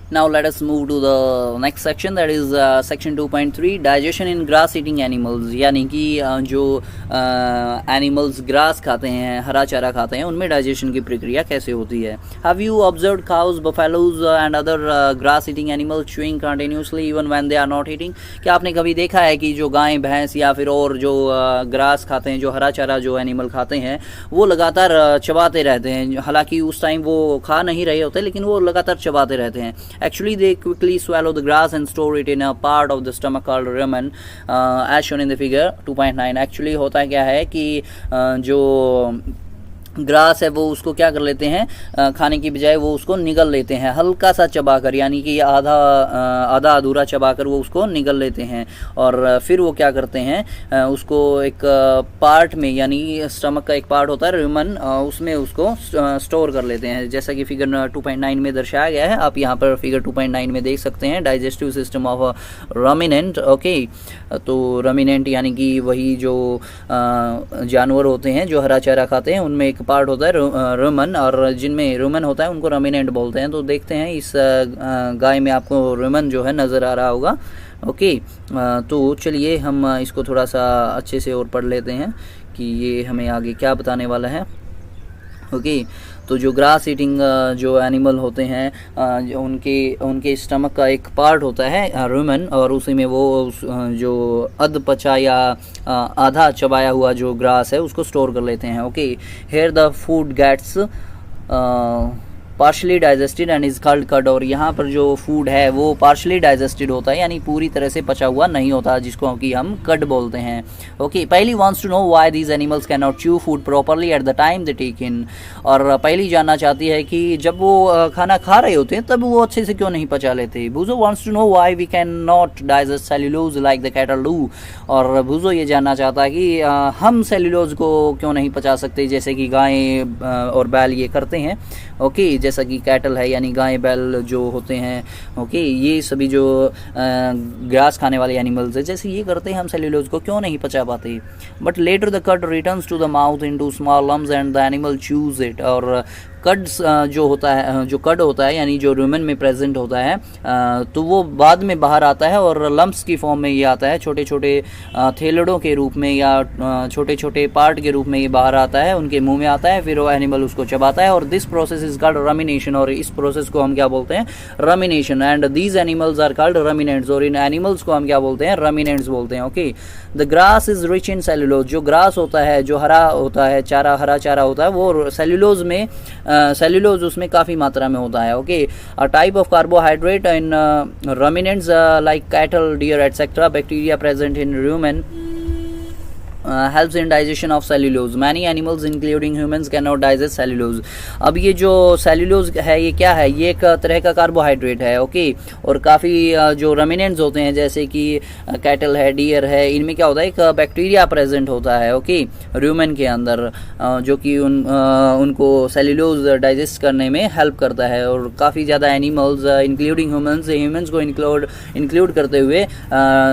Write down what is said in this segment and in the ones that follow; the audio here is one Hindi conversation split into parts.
Now let us move to the next section, that is section 2.3 digestion in grass eating animals। यानी कि जो एनिमल्स ग्रास खाते हैं, हरा चारा खाते हैं, उनमें डाइजेशन की प्रक्रिया कैसे होती है। Have you observed cows, buffaloes and other grass eating animals chewing continuously even when they are not eating? क्या आपने कभी देखा है कि जो गाय भैंस या फिर और जो ग्रास खाते हैं, जो हरा चारा जो एनिमल खाते हैं, वो लगातार चबाते रहते हैं। हालांकि उस टाइम वो खा नहीं रहे होते, लेकिन वो लगातार चबाते रहते हैं। Actually, they quickly swallow the grass and store it in a part of the stomach called rumen, as shown in the figure 2.9। Actually होता क्या है कि जो ग्रास है वो उसको क्या कर लेते हैं, खाने की बजाय वो उसको निगल लेते हैं, हल्का सा चबाकर, यानी कि आधा अधूरा चबाकर वो उसको निगल लेते हैं। और फिर वो क्या करते हैं, उसको एक पार्ट में, यानी स्टमक का एक पार्ट होता है रुमन, उसमें उसको स्टोर कर लेते हैं, जैसा कि फिगर 2.9 में दर्शाया गया है। आप यहाँ पर फिगर 2.9 में देख सकते हैं डाइजेस्टिव सिस्टम ऑफ रमिनेंट। ओके, तो रमिनेंट यानी कि वही जो जानवर होते हैं जो हरा चारा खाते हैं, उनमें एक पार्ट होता है रुमन, और जिनमें रुमन होता है उनको रमिनेंट बोलते हैं। तो देखते हैं इस गाय में आपको रुमन जो है नज़र आ रहा होगा। ओके, तो चलिए हम इसको थोड़ा सा अच्छे से और पढ़ लेते हैं कि ये हमें आगे क्या बताने वाला है। ओके, तो जो ग्रास ईटिंग जो एनिमल होते हैं, उनके स्टमक का एक पार्ट होता है रुमन, और उसी में वो जो अध पचा या आधा चबाया हुआ जो ग्रास है उसको स्टोर कर लेते हैं। Okay, here the food gets partially digested and is called cud. और यहाँ पर जो फूड है वो पार्शली डाइजेस्टेड होता है, यानी पूरी तरह से पचा हुआ नहीं होता, जिसको कि हम कड बोलते हैं। ओके, पहली wants to know why these animals can not chew food properly at the time they take in. और पहली जानना चाहती है कि जब वो खाना खा रहे होते हैं तब वो अच्छे से क्यों नहीं पचा लेते। भूजो wants to know why we can not digest cellulose like the cattle do. और भूजो ये जानना चाहता है कि हम सेल्यूलोज को क्यों नहीं पचा सकते, जैसे कि गायें और बैल ये करते हैं। ओके, जैसा कि कैटल है यानी गाय बैल जो होते हैं, ओके, ये सभी जो ग्रास खाने वाले एनिमल्स है, जैसे ये करते हैं, हम सेल्यूलोज को क्यों नहीं पचा पाते। But later the cud returns to the mouth into small lumps and the animal chews it. और कड्स जो होता है, जो कड होता है यानी जो रुमन में प्रेजेंट होता है, तो वो बाद में बाहर आता है और लम्प्स की फॉर्म में ये आता है, छोटे छोटे थैलेडों के रूप में या छोटे छोटे पार्ट के रूप में ये बाहर आता है, उनके मुंह में आता है, फिर वो एनिमल उसको चबाता है। और this process is called rumination, और इस प्रोसेस को हम क्या बोलते हैं, rumination. And these animals are called ruminants, और इन एनिमल्स को हम क्या बोलते हैं, रमिनेंट्स बोलते हैं। Okay, the grass is rich in cellulose. जो ग्रास होता है, जो हरा होता है चारा, हरा चारा होता है, वो सेल्यूलोज में सेल्यूलोज उसमें काफ़ी मात्रा में होता है। Okay, a type of carbohydrate in ruminants like cattle, deer etcetera, bacteria present in rumen helps in digestion of cellulose. Many animals including humans cannot digest cellulose. अब ये जो सेल्यूलोज है ये क्या है, ये एक तरह का कार्बोहाइड्रेट है। ओके, और काफ़ी जो रमिनेंट्स होते हैं जैसे कि कैटल है, डियर है, इनमें क्या होता है, एक बैक्टीरिया प्रेजेंट होता है। ओके, र्यूमेन के अंदर, जो कि उनको सेल्यूलोज डाइजेस्ट करने में हेल्प करता है। और काफ़ी ज़्यादा एनिमल्स इंक्लूडिंग ह्यूमंस को इंक्लूड करते हुए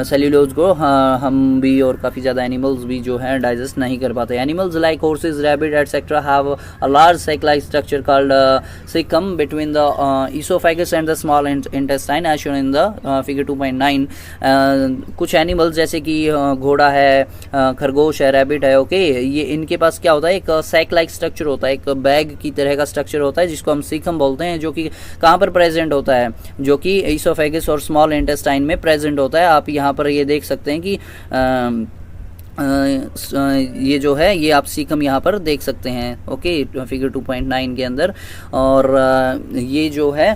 सेल्यूलोज को हम भी और काफ़ी ज़्यादा एनिमल्स भी जो है डाइजेस्ट नहीं कर पाते। Animals like horses, rabbit etcetera have a large sac like structure called caecum between the oesophagus and the small intestine as shown in the figure 2.9। कुछ एनिमल्स जैसे कि घोड़ा है, खरगोश है, रैबिट है, ओके, ये इनके पास क्या होता है, एक सैक लाइक स्ट्रक्चर होता है, एक बैग की तरह का स्ट्रक्चर होता है, जिसको हम सिकम बोलते हैं, जो कि कहाँ पर प्रेजेंट होता है, जो कि ईसोफेगस और स्मॉल इंटेस्टाइन में प्रेजेंट होता है। आप यहाँ पर ये देख सकते हैं कि ये जो है ये आप सीकम यहाँ पर देख सकते हैं। ओके, फिगर 2.9 के अंदर। और ये जो है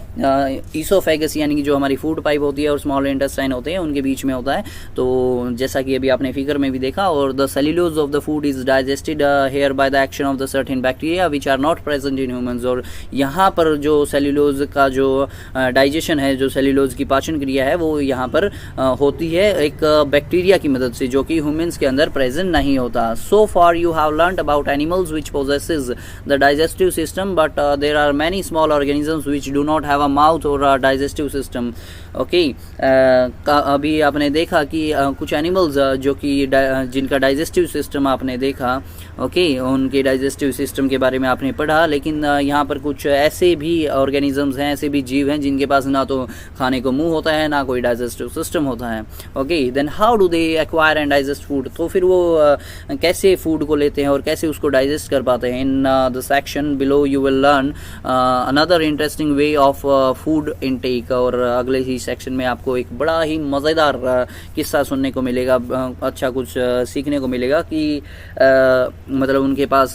ईसोफेगस यानी कि जो हमारी फूड पाइप होती है और स्मॉल इंटेस्टाइन होते हैं, उनके बीच में होता है। तो जैसा कि अभी आपने फिगर में भी देखा, और the cellulose of the food is digested here by the action of the certain bacteria which are not present in humans. और यहाँ पर जो सेल्यूलोज का जो डाइजेशन है, जो सेल्यूलोज की पाचन क्रिया है, वो यहाँ पर होती है एक बैक्टीरिया की मदद से, जो कि ह्यूमंस के अंदर अंदर प्रेजेंट नहीं होता। So for you have learned about animals which possesses the digestive system, but there are many small organisms which do not have a mouth और डाइजेस्टिव सिस्टम। ओके, अभी आपने देखा कि कुछ एनिमल्स जो कि जिनका डाइजेस्टिव सिस्टम आपने देखा, ओके, उनके डाइजेस्टिव सिस्टम के बारे में आपने पढ़ा, लेकिन यहाँ पर कुछ ऐसे भी ऑर्गेनिजम्स हैं, ऐसे भी जीव हैं जिनके पास ना तो खाने को मुंह होता है, ना कोई डाइजेस्टिव सिस्टम होता है। Okay, then how do they acquire and digest food, तो फिर वो कैसे फूड को लेते हैं और कैसे उसको डाइजेस्ट कर पाते हैं। In the section below you will learn another interesting way of food intake, और अगले ही सेक्शन में आपको एक बड़ा ही मज़ेदार किस्सा सुनने को मिलेगा, अच्छा कुछ सीखने को मिलेगा कि मतलब उनके पास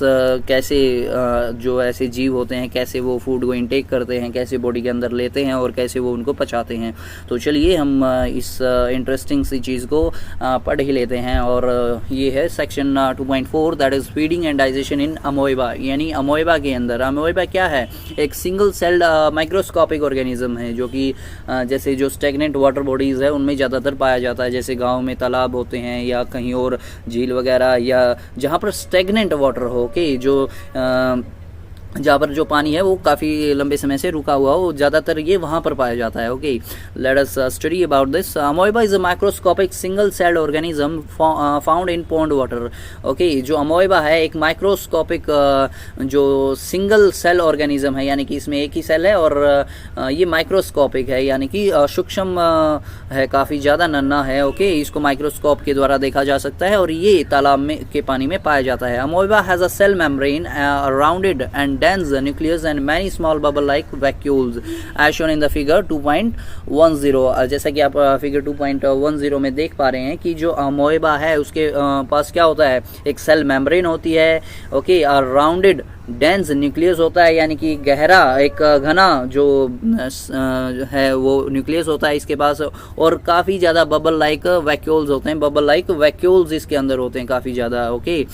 कैसे जो ऐसे जीव होते हैं कैसे वो फूड को इनटेक करते हैं, कैसे बॉडी के अंदर लेते हैं और कैसे वो उनको पचाते हैं। तो चलिए हम इस इंटरेस्टिंग सी चीज़ को पढ़ ही लेते हैं, और ये है section 2.4, that is feeding and digestion in amoeba. यानी अमोएबा के अंदर, अमोएबा क्या है, एक सिंगल सेल्ड माइक्रोस्कोपिक ऑर्गेनिज्म है जो कि जैसे जो स्टेगनेंट वाटर बॉडीज़ है उनमें ज़्यादातर पाया जाता है, जैसे गाँव में तालाब होते हैं या कहीं और झील वगैरह, या जहाँ पर स्टेगनेंट वाटर हो के जो जहाँ पर जो पानी है वो काफ़ी लंबे समय से रुका हुआ हो, ज़्यादातर ये वहाँ पर पाया जाता है। Okay, let us study about this. Amoeba is a microscopic single celled organism found in pond water. Okay, जो अमोएबा है एक माइक्रोस्कोपिक जो सिंगल सेल ऑर्गेनिज्म है, यानी कि इसमें एक ही सेल है और ये माइक्रोस्कोपिक है, यानी कि सूक्ष्म है, काफ़ी ज़्यादा नन्हा है। ओके, इसको माइक्रोस्कोप के द्वारा देखा जा सकता है और ये तालाब में के पानी में पाया जाता है। Amoeba has a cell membrane rounded and dense nucleus and many small bubble-like vacuoles as shown in the figure 2.10। जैसा कि आप फिगर 2.10 में देख पा रहे हैं कि जो अमोएबा है उसके पास क्या होता है, एक सेल मेम्ब्रेन होती है। ओके, और राउंडेड डेंस न्यूक्लियस होता है, यानी कि गहरा एक घना जो है वो न्यूक्लियस होता है इसके पास, और काफ़ी ज़्यादा बबल लाइक वैक्यूल्स होते हैं, बबल लाइक वैक्यूल्स इसके अंदर होते हैं काफ़ी ज़्यादा। ओके,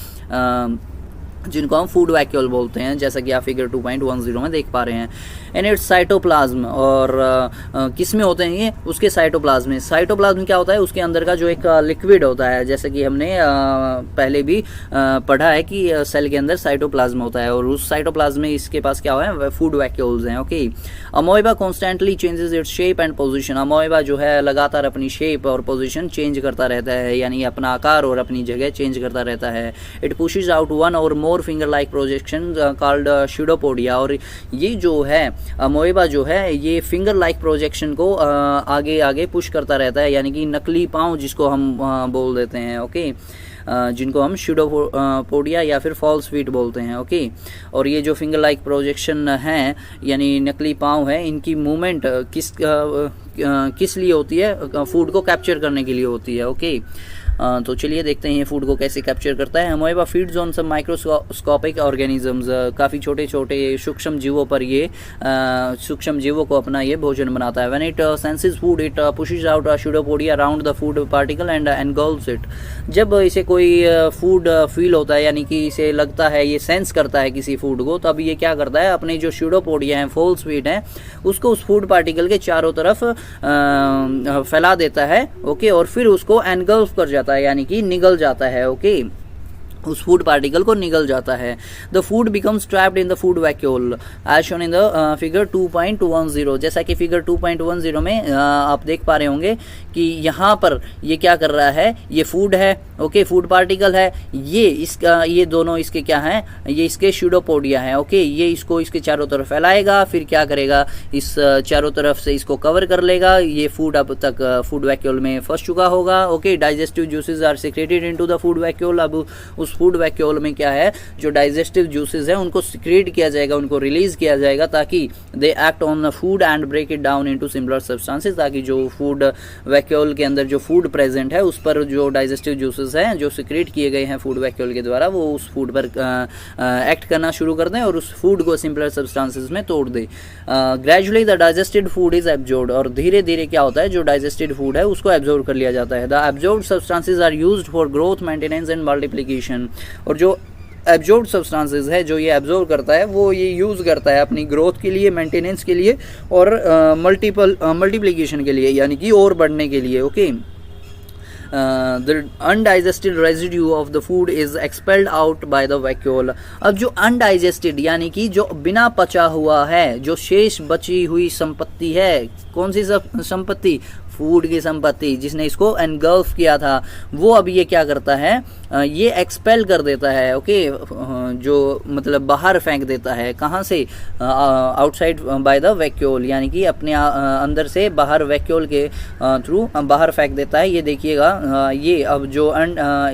जिनको हम फूड वैक्यूल बोलते हैं, जैसा कि आप फिगर 2.10 में देख पा रहे हैं। इन इट्स साइटोप्लाज्म, और किस में होते हैं ये, उसके साइटोप्लाज्म में। साइटोप्लाज्म क्या होता है, उसके अंदर का जो एक लिक्विड होता है, जैसे कि हमने पहले भी पढ़ा है कि सेल के अंदर साइटोप्लाज्म होता है, और उस साइटोप्लाज्म में इसके पास क्या है, फूड वैक्यूल्स हैं। Okay, amoeba constantly changes its shape and position. Amoeba जो है लगातार अपनी शेप और पोजिशन चेंज करता रहता है, यानी अपना आकार और अपनी जगह चेंज करता रहता है। It pushes out one or more finger like projection called pseudopodia, और ये जो है अमोएबा जो है ये फिंगर लाइक प्रोजेक्शन को आगे आगे पुश करता रहता है, यानी कि नकली पाँव जिसको हम बोल देते हैं। ओके, जिनको हम स्यूडोपोडिया या फिर फॉल्स फीट बोलते हैं। ओके, और ये जो फिंगर लाइक प्रोजेक्शन है यानी नकली पाँव है, इनकी मूवमेंट किस लिए होती है, फूड को कैप्चर करने के लिए होती है। ओके, तो चलिए देखते हैं ये फूड को कैसे कैप्चर करता है। Amoeba feeds on some microscopic organisms, काफ़ी छोटे छोटे सूक्ष्म जीवों पर ये सूक्ष्म जीवों को अपना ये भोजन बनाता है। When it senses food it pushes out pseudopodia around the food particle and engulfs it. जब इसे कोई फूड फील होता है, यानी कि इसे लगता है, ये सेंस करता है किसी फूड को, तब ये क्या करता है, अपने जो स्यूडोपोडिया हैं, फॉल्स फीट हैं, उसको उस फूड पार्टिकल के चारों तरफ फैला देता है। ओके, और फिर उसको एनगल्फ कर जाता है, यानी कि निगल जाता है। ओके, उस फूड पार्टिकल को निगल जाता है। The food becomes trapped in the food vacuole as shown in the figure 2.10। जैसा कि फिगर 2.10 में आप देख पा रहे होंगे कि यहाँ पर ये क्या कर रहा है, ये फूड है। ओके, फूड पार्टिकल है, ये दोनों इसके क्या हैं, ये इसके स्यूडोपोडिया हैं। ओके, ये इसको इसके चारों तरफ फैलाएगा, फिर क्या करेगा, इस चारों तरफ से इसको कवर कर लेगा। ये फूड अब तक फूड वैक्यूल में फंस चुका होगा। Okay, digestive juices are secreted into the food vacuole. अब उस फूड वैक्यूल में क्या है, जो डाइजेस्टिव जूसेस हैं उनको सिक्रेट किया जाएगा, उनको रिलीज किया जाएगा, ताकि they act on the food and break it down into similar substances, ताकि जो फूड वैक्यूल के अंदर जो फूड प्रेजेंट है उस पर जो डाइजेस्टिव जूसेस हैं जो सिक्रेट किए गए हैं फूड वैक्यूल के द्वारा, वो उस फूड पर एक्ट करना शुरू कर दें और उस फूड को सिमिलर सब्सटेंसेस में तोड़ दे। Gradually the digested food is absorbed, और धीरे धीरे क्या होता है, जो डाइजेस्टेड फूड है उसको एब्जॉर्ब कर लिया जाता है। The absorbed substances are used for growth, maintenance and multiplication. और जो एब्जॉर्ब सब्सटेंसेस है, जो ये एब्जॉर्ब करता है, वो ये यूज़ करता है अपनी ग्रोथ के लिए, मेंटेनेंस के लिए और मल्टीप्लिकेशन के लिए, यानी कि और बढ़ने के लिए। Okay, the undigested residue of the food is expelled out by the vacuole. अब जो अनडाइजेस्टेड यानी कि जो बिना पचा हुआ है, जो शेष बची हुई संपत्ति है, कौन सी संपत्ति? फूड की संपत्ति, जिसने इसको एनगल्फ किया था, वो अब ये क्या करता है, ये एक्सपेल कर देता है, ओके, जो मतलब बाहर फेंक देता है। कहाँ से? आउटसाइड बाय द वैक्यूल, यानी कि अपने अंदर से बाहर वैक्यूल के थ्रू बाहर फेंक देता है। ये देखिएगा, ये अब जो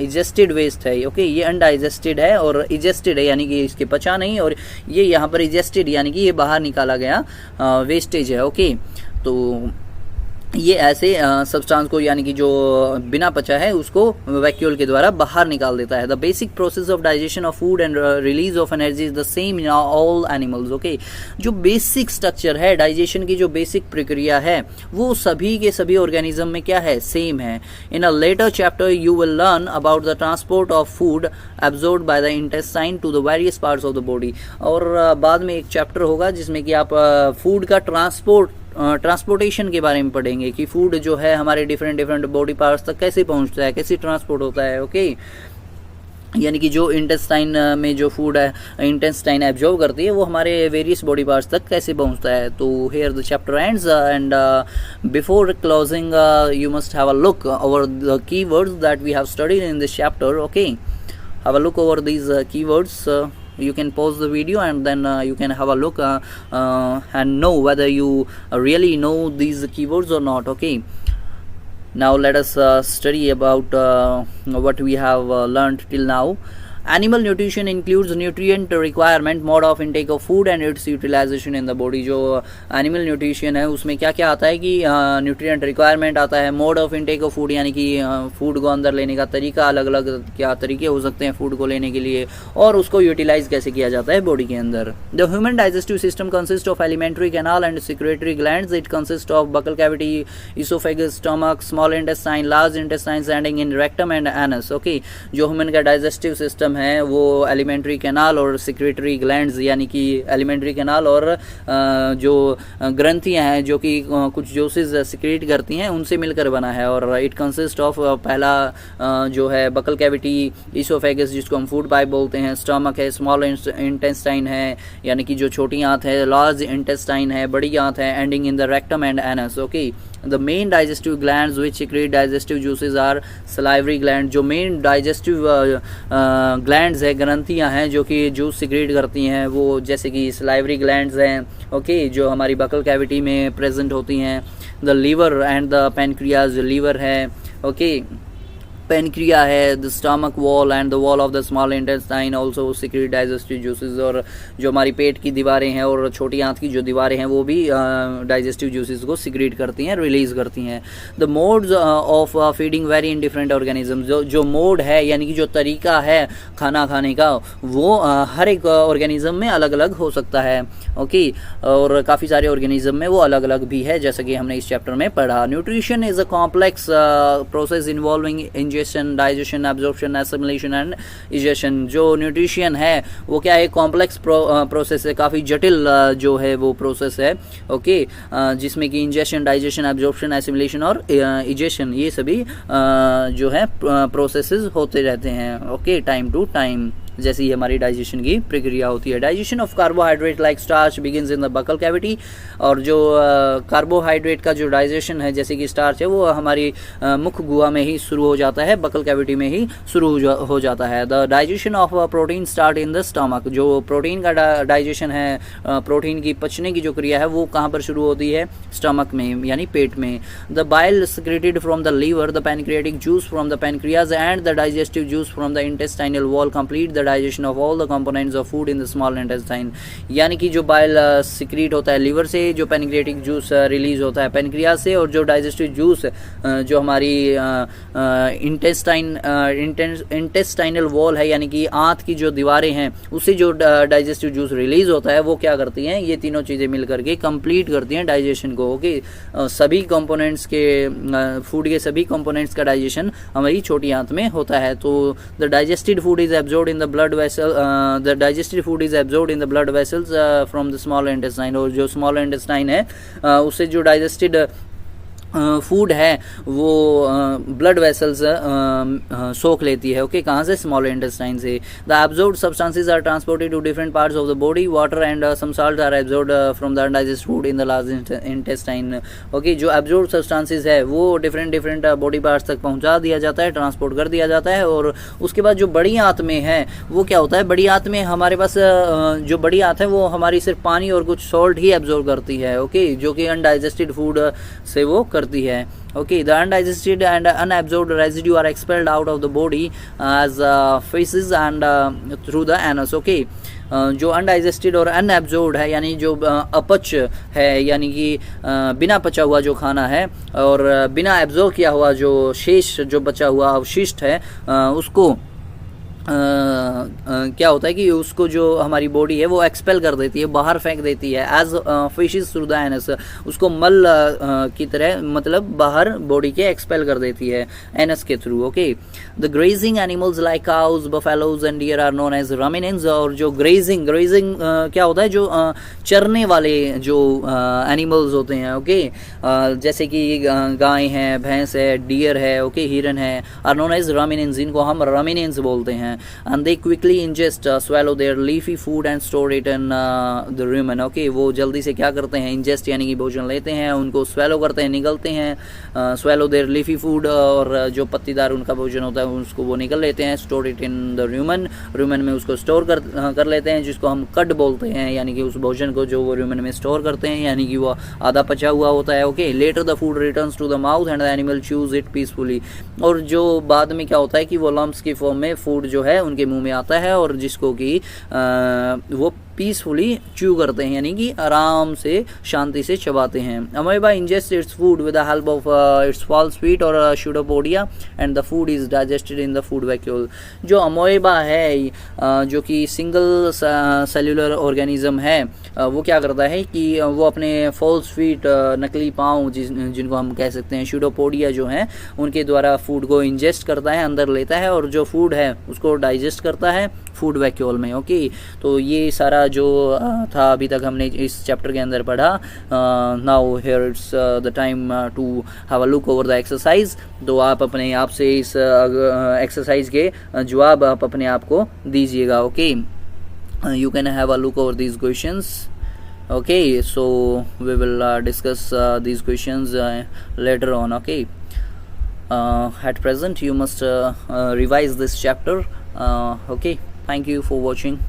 इजेस्टेड वेस्ट है, ओके, ये अनडाइजेस्टेड है और इजेस्टेड है, यानी कि इसके पचा नहीं, और ये यहाँ पर इजेस्टेड यानी कि ये बाहर निकाला गया वेस्टेज है, ओके। तो ये ऐसे सब्सटेंस को, यानी कि जो बिना पचा है, उसको वैक्यूल के द्वारा बाहर निकाल देता है। The basic process of digestion of food and release of energy is the same in all animals, okay. जो बेसिक स्ट्रक्चर है, डाइजेशन की जो बेसिक प्रक्रिया है, वो सभी के सभी ऑर्गेनिज्म में क्या है? सेम है। In a later chapter you will learn about the transport of food absorbed by the intestine to the various parts of the body. और बाद में एक चैप्टर होगा जिसमें कि आप फूड का ट्रांसपोर्टेशन के बारे में पढ़ेंगे कि फूड जो है हमारे डिफरेंट बॉडी पार्ट्स तक कैसे पहुंचता है, कैसे ट्रांसपोर्ट होता है, ओके। यानी कि जो इंटेस्टाइन में जो फूड है, इंटेस्टाइन एब्जॉर्ब करती है, वो हमारे वेरियस बॉडी पार्ट्स तक कैसे पहुंचता है। तो here the chapter ends and before closing you must have a look over the keywords that we have studied in this chapter, okay. Have a look over these keywords. You can pause the video and then you can have a look and know whether you really know these keywords or not, okay. Now let us study about what we have learned till now. Animal nutrition includes nutrient requirement, mode of intake of food and its utilization in the body. जो एनिमल न्यूट्रिशन है उसमें क्या क्या आता है कि न्यूट्रिएंट रिक्वायरमेंट आता है, mode of intake of food यानी कि फूड को अंदर लेने का तरीका, अलग अलग क्या तरीके हो सकते हैं फूड को लेने के लिए, और उसको यूटिलाइज कैसे किया जाता है बॉडी के अंदर. The human digestive system consist of alimentary canal and secretory glands. It consist of buccal cavity, oesophagus, stomach, small intestine, large intestine ending in rectum and anus. Okay, जो ह्यूमन का डाइजेस्टिव सिस्टम है वो एलिमेंट्री कैनाल और सिक्रेटरी ग्लैंड्स यानी कि एलिमेंट्री कैनाल और जो ग्रंथियां हैं जो कि कुछ जोसेस सिक्रेट करती हैं उनसे मिलकर बना है. और इट कंसिस्ट ऑफ पहला जो है बकल कैविटी, इसोफेगस जिसको हम फूड पाइप बोलते हैं, स्टमक है, स्मॉल इंटेस्टाइन है यानी कि जो छोटी आंत है, लार्ज इंटेस्टाइन है, बड़ी आंत है, ending in the rectum and anus. Okay, The main digestive glands which secrete digestive juices are salivary gland. जो main digestive glands है, ग्रंथियाँ हैं जो कि जूस सिक्रेट करती हैं, वो जैसे कि salivary glands हैं, ओके, जो हमारी बकल कैविटी में प्रेजेंट होती हैं. The liver and the pancreas, liver है, ओके, पेनक्रिया है, the stomach wall and the wall of the small intestine also secrete digestive juices. और जो हमारी पेट की दीवारें हैं और छोटी आंत की जो दीवारें हैं वो भी डाइजेस्टिव जूसेस को सिक्रेट करती हैं, रिलीज करती हैं. The modes of feeding very in different organism. जो मोड है यानी कि जो तरीका है खाना खाने का वो हर एक ऑर्गेनिज्म में अलग अलग हो सकता है. ओके, और काफ़ी सारे ऑर्गेनिज्म में वो अलग अलग भी है जैसा कि हमने इस चैप्टर में पढ़ा. Nutrition is a complex process involving ingestion, digestion, absorption, assimilation and egestion. जो न्यूट्रिशन है वो क्या है, कॉम्प्लेक्स प्रोसेस है, काफ़ी जटिल जो है वो प्रोसेस है. ओके, जिसमें कि इंजेशन, डाइजेशन, एब्जॉर्प्शन, एसिमिलेशन और इजेशन ये सभी जो है प्रोसेसेस होते रहते हैं. ओके, टाइम टू टाइम जैसे ही हमारी डाइजेशन की प्रक्रिया होती है. Digestion of carbohydrate like starch begins in the buccal cavity. और जो कार्बोहाइड्रेट का जो डाइजेशन है जैसे कि स्टार्च है वो हमारी मुख गुहा में ही शुरू हो जाता है, बकल कैविटी में ही शुरू हो जाता है. The digestion of protein start in the stomach. जो प्रोटीन का डाइजेशन है, प्रोटीन की पचने की जो क्रिया है वो कहाँ पर शुरू होती है, स्टमक में यानी पेट में. The bile secreted from the liver, the pancreatic juice from the pancreas and the digestive juice from the intestinal wall complete the digestion of all the components of food in the small intestine. यानी कि जो बाइल सिक्रीट होता है लीवर से, जो पैनक्रियाटिक जूस रिलीज होता है पैनक्रियाज से, और जो डाइजेस्टिव जूस जो हमारी इंटेस्टाइनल वॉल है यानी कि आंत की जो दीवारें हैं उससे जो डाइजेस्टिव जूस रिलीज होता है वो क्या करती हैं, ये तीनों चीज़ें मिल करके कंप्लीट करती हैं डाइजेशन को. ओके, सभी कंपोनेंट्स के फूड के सभी कंपोनेंट्स का डाइजेशन हमारी छोटी आंत में होता है. तो the digested food is absorbed in the blood vessel, the digested food is absorbed in the blood vessels from the small intestine. और जो स्मॉल इंटेस्टाइन है उससे जो डाइजेस्टेड फूड है वो ब्लड वेसल्स सोख लेती है। ओके, कहाँ से? स्मॉल इंटेस्टाइन से। The absorbed substances are transported to different parts of the body. Water and some salt are absorbed from the undigested food in the large intestine. Okay, जो एब्जॉर्ब्ड सब्सटेंसेस है वो डिफरेंट बॉडी पार्ट्स तक पहुंचा दिया जाता है, ट्रांसपोर्ट कर दिया जाता है। और उसके बाद जो बड़ी आंत में है वो क्या होता है? बड़ी आंत में हमारे पास जो बड़ी आंत है वो हमारी सिर्फ पानी और कुछ सॉल्ट ही एब्जॉर्ब करती है। ओके, जो कि अनडाइजेस्टेड फूड से वो करती है। Okay, the undigested and unabsorbed residue are expelled out of the body as feces and through the anus. Okay, जो अनडाइजेस्टेड और अनएब्जॉर्ब्ड है यानी जो अपच है यानी कि बिना पचा हुआ जो खाना है और बिना एब्जॉर्ब किया हुआ जो शेष जो बचा हुआ अवशिष्ट है उसको क्या होता है कि उसको जो हमारी बॉडी है वो एक्सपेल कर देती है, बाहर फेंक देती है। As fishes through the anus, उसको मल की तरह मतलब बाहर बॉडी के एक्सपेल कर देती है एनस के through. Okay, the grazing animals like cows, buffaloes and deer are known as ruminants. और जो ग्रेजिंग क्या होता है? जो चरने वाले जो एनिमल्स होते हैं। ओके, जैसे कि गाय है, भैंस है, डियर है, ओके, हिरन है, आर नोन एज रमिनेंट्स, जिनको हम रमिनेंट्स बोलते हैं। And they quickly ingest, swallow their leafy food and store it in the rumen. Okay, वो जल्दी से क्या करते हैं? ingest यानी कि भोजन लेते हैं, उनको swallow करते हैं, निगलते हैं। swallow their leafy food, और जो पत्तीदार उनका भोजन होता है उसको वो निगल लेते हैं। store it in the rumen, rumen में उसको store कर लेते हैं, जिसको हम कड बोलते हैं, यानी कि उस भोजन को जो वो rumen में store करते हैं, यानी कि वो आधा पचा हुआ होता है। Okay, later the food returns to the mouth and the animal chews it peacefully। और जो बाद में क्या होता है कि वो लम्प्स की फॉर्म में फूड जो है उनके मुंह में आता है और जिसको कि वो पीसफुली च्यू करते हैं, यानी कि आराम से शांति से चबाते हैं। Amoeba ingest its food with the help of its false feet or pseudopodia and the food is digested in the food vacuole. जो अमोएबा है जो कि सिंगल सेल्यूलर ऑर्गेनिज्म है वो क्या करता है कि वो अपने फॉल्स फीट नकली पाँव जिनको हम कह सकते हैं स्यूडोपोडिया जो हैं उनके द्वारा फूड को इंजेस्ट करता है, अंदर लेता है और जो फूड है उसको डाइजेस्ट करता है फूड वैक्यूल में। ओके, तो ये सारा जो था अभी तक हमने इस चैप्टर के अंदर पढ़ा। Now here it's the time to have a look over the exercise. तो आप अपने आप से इस एक्सरसाइज के जवाब आप अपने आप को दीजिएगा। Okay, you can have a look over these questions. Okay, so we will discuss these questions later on. Okay, at present you must revise this chapter. Okay, thank you for watching.